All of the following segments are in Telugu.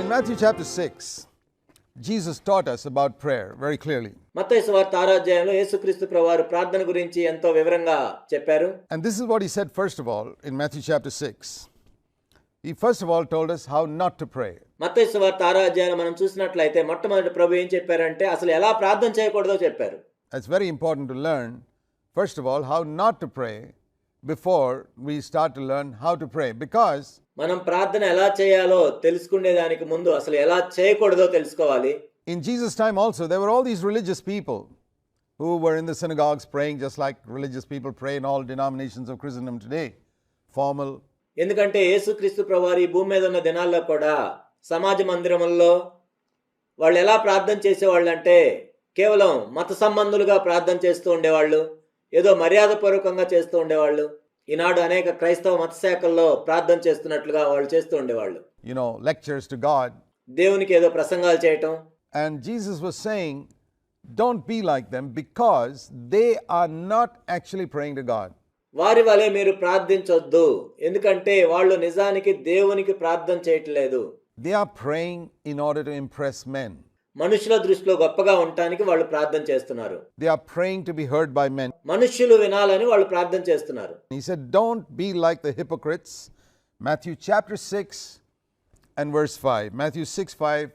in Matthew chapter 6, Jesus taught us about prayer very clearly. మత్తయి సువార్త 6వ అధ్యాయంలో యేసుక్రీస్తు ప్రభువారు ప్రార్థన గురించి ఎంతో వివరంగా చెప్పారు. And this is what he said first of all in Matthew chapter 6. He first of all told us how not to pray. మత్తయి సువార్త 6వ అధ్యాయంలో మనం చూసినట్లయితే మొట్టమొదటి ప్రభు ఏం చెప్పారంటే అసలు ఎలా ప్రార్థన చేయకూడదో చెప్పారు. It's very important to learn first of all how not to pray before we start to learn how to pray, because మనం ప్రార్థన ఎలా చేయాలో తెలుసుకునే దానికి ముందు అసలు ఎలా చేయకూడదో తెలుసుకోవాలి. in Jesus' time also there were all these religious people who were in the synagogues praying just like religious people pray in all denominations of Christendom today, formal. ఎందుకంటే యేసుక్రీస్తు ప్రభువారు ఈ భూమి మీద ఉన్న దినాల్లో కూడా సమాజ మందిరముల్లో వాళ్ళు ఎలా ప్రార్థన చేసేవాళ్ళు అంటే కేవలం మత సంబంధులుగా ప్రార్థన చేస్తూ ఉండేవాళ్ళు, ఏదో మర్యాదపూర్వకంగా చేస్తూ ఉండేవాళ్ళు. ఈనాడు అనేక క్రైస్తవ మత శాఖల్లో ప్రార్థన చేస్తున్నట్లుగా వాళ్ళు చేస్తూ ఉండేవాళ్ళు. Lectures to God. దేవునికి ఏదో ప్రసంగాలు చేయటం. And Jesus was saying, don't be like them because they are not actually praying to God. వారి వలె మీరు ప్రార్థించొద్దు, ఎందుకంటే వాళ్ళు నిజానికి దేవునికి ప్రార్థన చేయట్లేదు. They are praying in order to impress men. మనుషుల దృష్టిలో గొప్పగా ఉండటానికి వాళ్ళు ప్రార్థన చేస్తున్నారు. They are praying to be heard by men. మనుషులు వినాలని వాళ్ళు ప్రార్థన చేస్తున్నారు. He said, don't be like the hypocrites. Matthew chapter 6 and verse 5. Matthew 6:5.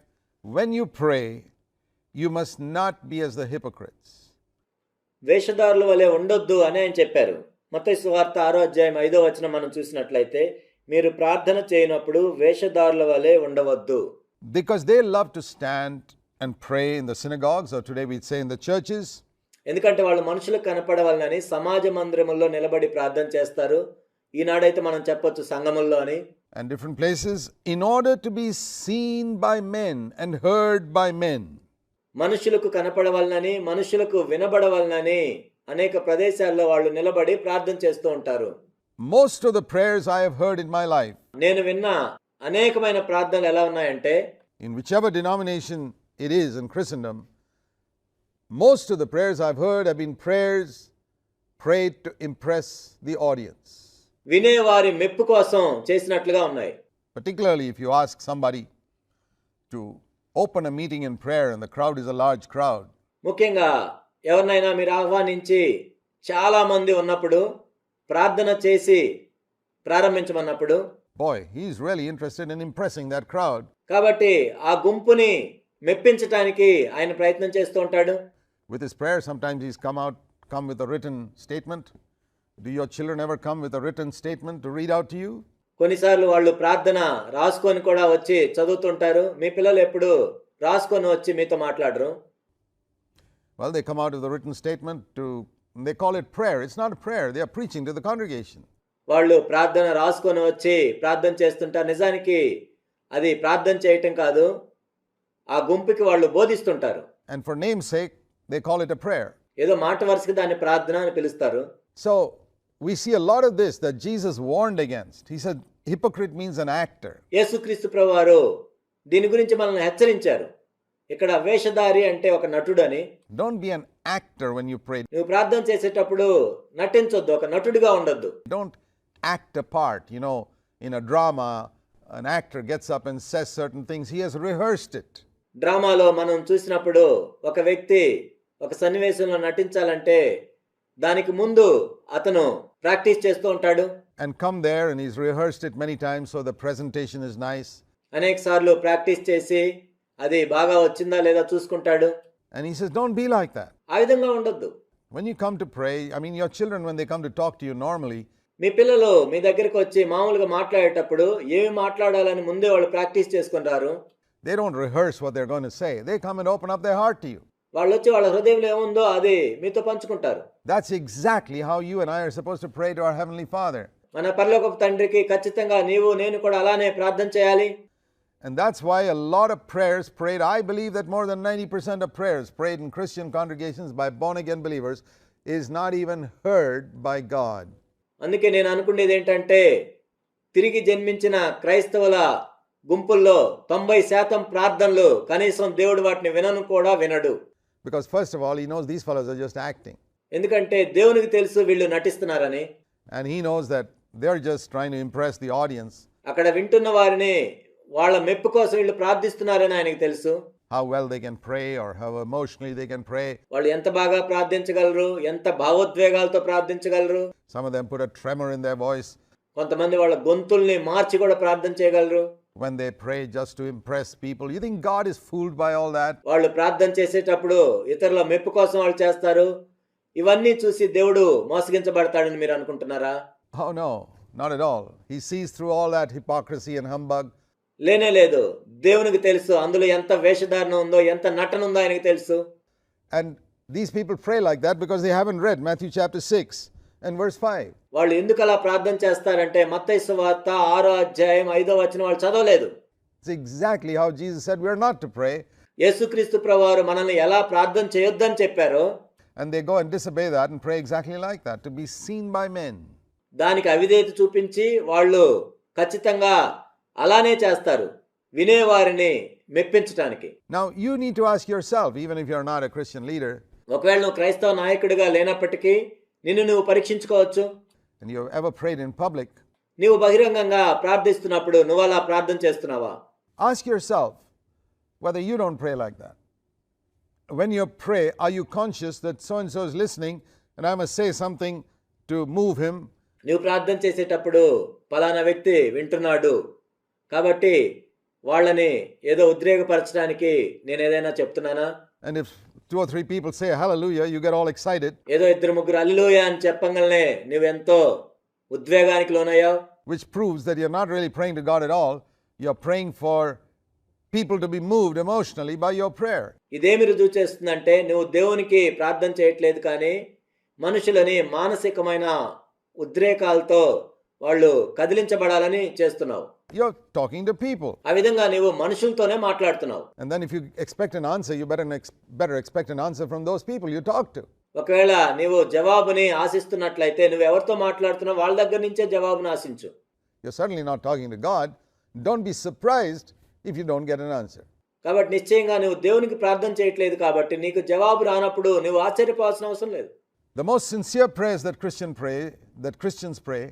When you pray, you must not be as the hypocrites. వేషధారుల వలె ఉండొద్దు అని ఆయన చెప్పారు. మత్తయి సువార్త 6వ అధ్యాయం 5వ వచనం మనం చూసినట్లయితే మీరు ప్రార్థన చేయనప్పుడు వేషధారుల వలె ఉండవద్దు. Because they love to stand and pray in the synagogues, or today we'd say in the churches. ఎందుకంటే వాళ్ళు మనుషులకు కనపడవాలని సమాజ మందిరముల్లో నిలబడి ప్రార్థన చేస్తారు. ఈనాడైతే మనం చెప్పొచ్చు సంఘముల్లో అని. And different places, in order to be seen by men and heard by men. మనుషులకు కనపడవాలని, మనుషులకు వినబడవాలని అనేక ప్రదేశాల్లో వాళ్ళు నిలబడి ప్రార్థన చేస్తూ ఉంటారు. Most of the prayers I have heard in my life, నేను విన్న అనేకమైన ప్రార్థనలు ఎలా ఉన్నాయంటే, in whichever denomination it is in Christendom, most of the prayers I've heard have been prayers prayed to impress the audience. వినేవారి మెప్పు కోసం చేసినట్లుగా ఉన్నాయి. Particularly if you ask somebody to open a meeting in prayer and the crowd is a large crowd. ముఖ్యంగా ఎవరినైనా మీరు ఆహ్వానించి చాలా మంది ఉన్నప్పుడు ప్రార్థన చేసి ప్రారంభించమన్నప్పుడు, boy, he's really interested in impressing that crowd. కాబట్టి ఆ గుంపుని మెప్పించటానికి ఆయన ప్రయత్నం చేస్తూ ఉంటాడు. With his prayer sometimes he's come with a written statement. Do your children ever come with a written statement to read out to you? కొన్నిసార్లు వాళ్ళు ప్రార్థన రాసుకొని కూడా వచ్చి చదువుతుంటారు. మీ పిల్లలు ఎప్పుడు రాసుకొని వచ్చి మీతో మాట్లాడరు. Well, they come out with a written statement they call it prayer. It's not a prayer. They are preaching to the congregation. వాళ్ళు ప్రార్థన రాసుకొని వచ్చి ప్రార్థన చేస్తుంటారు. నిజానికి అది ప్రార్థన చేయటం కాదు, ఆ గుంపుకి వాళ్ళు బోధిస్తుంటారు. And for name's sake, they call it a prayer. ఏదో మాట వరుసకి దాన్ని ప్రార్థన అని పిలుస్తారు. So, we see a lot of this that Jesus warned against. He said, hypocrite means an actor. యేసుక్రీస్తు ప్రభువారు దీని గురించి మనల్ని హెచ్చరించారు. ఇక్కడ వేషధారి అంటే ఒక నటుడని. Don't be an actor when you pray. నువ్వు ప్రార్థన చేసేటప్పుడు నటించొద్దు, ఒక నటుడిగా ఉండొద్దు. Don't act a part. In a drama, an actor gets up and says certain things. He has rehearsed it. డ్రామాలో మనం చూసినప్పుడు ఒక వ్యక్తి ఒక సన్నివేశంలో నటించాలంటే దానికి ముందు అతను ప్రాక్టీస్ చేస్తూ ఉంటాడు. And come there and he's rehearsed it many times so the presentation is nice. అనేక సార్లు ప్రాక్టీస్ చేసి అది బాగా వచ్చిందా లేదా చూసుకుంటాడు. And he says, don't be like that. ఆ విధంగా ఉండొద్దు. When you come to pray, your children, when they come to talk to you normally, మీ పిల్లలు మీ దగ్గరికి వచ్చి మామూలుగా మాట్లాడేటప్పుడు ఏమి మాట్లాడాలని ముందే వాళ్ళు ప్రాక్టీస్ చేసుకుంటారు. they don't rehearse what they're going to say. They come and open up their heart to you. వాళ్ళు వచ్చి వాళ్ళ హృదయంలో ఏముందో అది మీతో పంచుకుంటారు. That's exactly how you and I are supposed to pray to our Heavenly Father. మన పరలోకపు తండ్రికి ఖచ్చితంగా నీవు నేను కూడా అలానే ప్రార్థన చేయాలి. And that's why a lot of prayers prayed, I believe that more than 90% of prayers prayed in Christian congregations by born-again believers is not even heard by God. అందుకే నేను అనుకునేది ఏంటంటే తిరిగి జన్మించిన క్రైస్తవుల గుంపుల్లో 90% ప్రార్థనలు కనీసం దేవుడు వాటిని వినను కూడా వినడు. Because first of all, he knows these fellows are just acting. ఎందుకంటే దేవునికి తెలుసు వీళ్ళు నటిస్తున్నారని. And he knows that they're just trying to impress the audience. అక్కడ వింటున్న వారిని వాళ్ళ మెప్పు కోసం వీళ్ళు ప్రార్థిస్తున్నారని ఆయనకు తెలుసు. how well they can pray or how emotionally they can pray. వాళ్ళు ఎంత బాగా ప్రార్థించగలరు, ఎంత భావోద్వేగాలతో ప్రార్థించగలరు. Some of them put a tremor in their voice కొంతమంది వాళ్ళ గొంతుల్ని మార్చి కూడా ప్రార్థన చేయగలరు. when they pray just to impress people. You think God is fooled by all that? వాళ్ళు ప్రార్థన చేసేటప్పుడు ఇతరుల మెప్పు కోసం వాళ్ళు చేస్తారు. ఇవన్నీ చూసి దేవుడు మోసగించబడతాడని మీరు అనుకుంటున్నారా? Oh no, not at all. He sees through all that hypocrisy and humbug. లేనే లేదు. దేవునికి తెలుసు అందులో ఎంత వేషధారణ ఉందో, ఎంత నటన ఉందో ఆయనకు తెలుసు. And these people pray like that because they haven't read Matthew chapter 6 and verse 5. వాళ్ళు ఎందుకు అలా ప్రార్థన చేస్తారంటే మత్తయి సువార్త 6వ అధ్యాయం 5వ వచనం వాళ్ళు చదవలేదు. It's exactly how Jesus said we are not to pray. యేసుక్రీస్తు ప్రభువారు మనల్ని ఎలా ప్రార్థన చేయొద్దని చెప్పారో, And they go and disobey that and pray exactly like that, to be seen by men. దానికి అవిధేయత చూపించి వాళ్ళు ఖచ్చితంగా అలానే చేస్తారు, వినేవారిని మెప్పించటానికి. Now you need to ask yourself, even if you're not a Christian leader, ఒకవేళ నువ్వు క్రైస్తవ నాయకుడిగా లేనప్పటికీ నిన్ను నువ్వు పరీక్షించుకోవచ్చు. and you've ever prayed in public, నీవు బహిరంగంగా ప్రార్థిస్తున్నప్పుడు నువ్వు అలా ప్రార్థన చేస్తున్నావా? ask yourself whether you don't pray like that. When you pray, are you conscious that so-and-so is listening and I must say something to move him? నువ్వు ప్రార్థన చేసేటప్పుడు పలానా వ్యక్తి వింటున్నాడు కాబట్టి వాళ్ళని ఏదో ఉద్రేకపరచడానికి నేను ఏదైనా చెప్తున్నానా? And if 2 or 3 people say hallelujah, you get all excited, ఏదో 2-3 హల్లెలూయా అని చెప్పంగానే నువ్వెంతో ఉద్వేగానికి లోనయ్యావు. which proves that you're not really praying to God at all. You're praying for people to be moved emotionally by your prayer. ఇదేమి రుజువు చేస్తుందంటే నువ్వు దేవునికి ప్రార్థన చేయట్లేదు, కానీ మనుషులని మానసికమైన ఉద్రేకాలతో వాళ్ళు కదిలించబడాలని చేస్తున్నావు. You're talking to people. ఆ విధంగా నువ్వు మనుషులతోనే మాట్లాడుతున్నావు. And then if you expect an answer, you better expect an answer from those people you talk to. ఒకవేళ నీవు జవాబుని ఆశిస్తున్నట్లయితే నువ్వు ఎవరితో మాట్లాడుతున్నావు వాళ్ళ దగ్గర నుంచే జవాబును ఆశించు. You're certainly not talking to God. Don't be surprised if you don't get an answer. కాబట్టి నిశ్చయంగా నువ్వు దేవునికి ప్రార్థన చేయట్లేదు కాబట్టి నీకు జవాబు రానప్పుడు నువ్వు ఆశ్చర్యపోవాల్సిన అవసరం లేదు. The most sincere prayers that Christians pray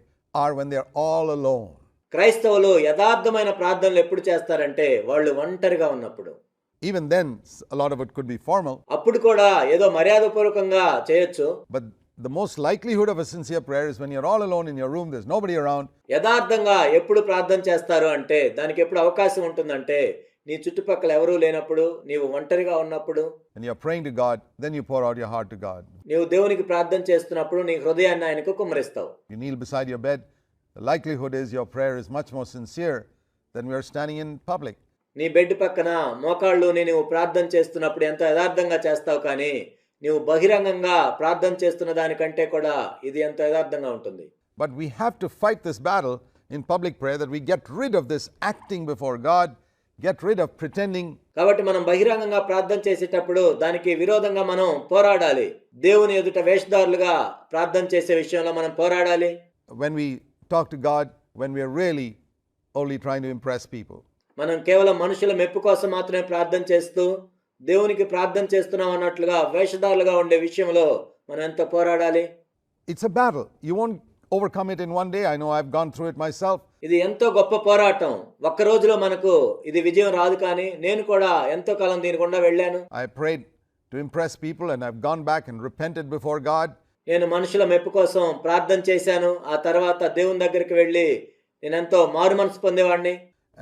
are when they're all alone. క్రైస్తవులు యథార్థమైన ప్రార్థనలు ఎప్పుడు చేస్తారంటే వాళ్ళు ఒంటరిగా ఉన్నప్పుడు. Even then, a lot of it could be formal. అప్పుడు కూడా ఏదో మర్యాదపూర్వకంగా చేయొచ్చు. But the most likelihood of a sincere prayer is when you're all alone in your room, there's nobody around. యథార్థంగా ఎప్పుడు ప్రార్థన చేస్తారు అంటే దానికి ఎప్పుడు అవకాశం ఉంటుందంటే నీ చుట్టుపక్కల ఎవరూ లేనప్పుడు, నీవు ఒంటరిగా ఉన్నప్పుడు. And you're praying to God, then you pour out your heart to God. నీవు దేవునికి ప్రార్థన చేస్తున్నప్పుడు నీ హృదయాన్ని ఆయనకు కుమ్మరిస్తావు. You kneel beside your bed. The likelihood is your prayer is much more sincere than we are standing in public. నీ బెడ్ పక్కన మోకాళ్ళుని నువ్వు ప్రార్థన చేస్తున్నప్పుడు ఎంతో యథార్థంగా చేస్తావు, కానీ నీవు బహిరంగంగా ప్రార్థన చేస్తున్న దానికంటే కూడా ఇది ఎంతో యథార్థంగా ఉంటుంది. But we have to fight this battle in public prayer, that we get rid of this acting before God, get rid of pretending. కాబట్టి మనం బహిరంగంగా ప్రార్థన చేసేటప్పుడు దానికి విరోధంగా మనం పోరాడాలి. దేవుని ఎదుట వేషధారులుగా ప్రార్థన చేసే విషయంలో మనం పోరాడాలి. When we talk to God, when we are really only trying to impress people. మనం కేవలం మనుషుల మెప్పు కోసం మాత్రమే ప్రార్థన చేస్తూ దేవునికి ప్రార్థన చేస్తున్నాం అన్నట్లుగా వేషధారులుగా ఉండే విషయంలో మనం ఎంతో పోరాడాలి. It's a battle. You won't overcome it in one day. I know I've gone through it myself. ఇది ఎంతో గొప్ప పోరాటం. ఒక్క రోజులో మనకు ఇది విజయం రాదు, కానీ నేను కూడా ఎంతో కాలం దీని గుండా వెళ్ళాను. I prayed to impress people and I've gone back and repented before God. నేను మనుషుల మెప్పు కోసం ప్రార్థన చేశాను. ఆ తర్వాత దేవుని దగ్గరికి వెళ్ళి నేను ఎంతో మారు మనసు పొందేవాడిని.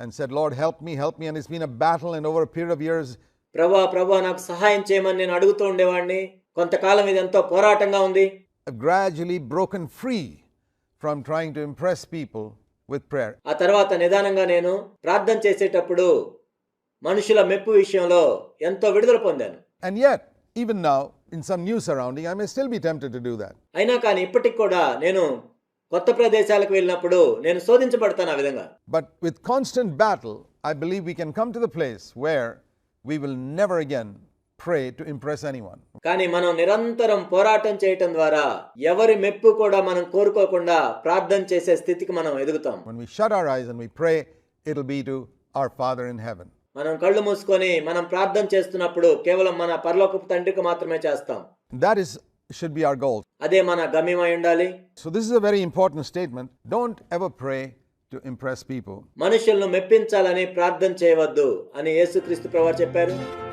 And said, Lord, help me. And it's been a battle, and over a period of years, ప్రభా నాకు సహాయం చేయమని నేను అడుగుతూ ఉండేవాడిని. కొంతకాలం ఇది ఎంతో పోరాటంగా ఉంది. I've gradually broken free from trying to impress people with prayer. ఆ తర్వాత నిదానంగా నేను ప్రార్థన చేసేటప్పుడు మనుషుల మెప్పు విషయంలో ఎంతో విడుదల పొందాను. And yet, even now, in some new surrounding, I may still be tempted to do that. అయినా కానీ ఇప్పటికి కూడా నేను కొత్త ప్రదేశాలకు వెళ్ళినప్పుడు నేను శోధించబడతాను ఆ విధంగా. But with constant battle, I believe we can come to the place where we will never again pray to impress anyone. కానీ మనం నిరంతరం పోరాటం చేయటం ద్వారా ఎవరి మెప్పు కూడా మనం కోరుకోకుండా ప్రార్థన చేసే స్థితికి మనం ఎదుగుతాం. When we shut our eyes and we pray, it'll be to our Father in heaven. మనం కళ్ళు మూసుకొని మనం ప్రార్థన చేస్తున్నప్పుడు కేవలం మన పరలోకపు తండ్రికి మాత్రమే చేస్తాం. That should be our goal. అదే మన గమ్యమై ఉండాలి. So this is a very important statement. Don't ever pray to to impress people. మనుషులను మెప్పించాలని ప్రార్థన చేయవద్దు అని యేసుక్రీస్తు ప్రభువారు చెప్పారు.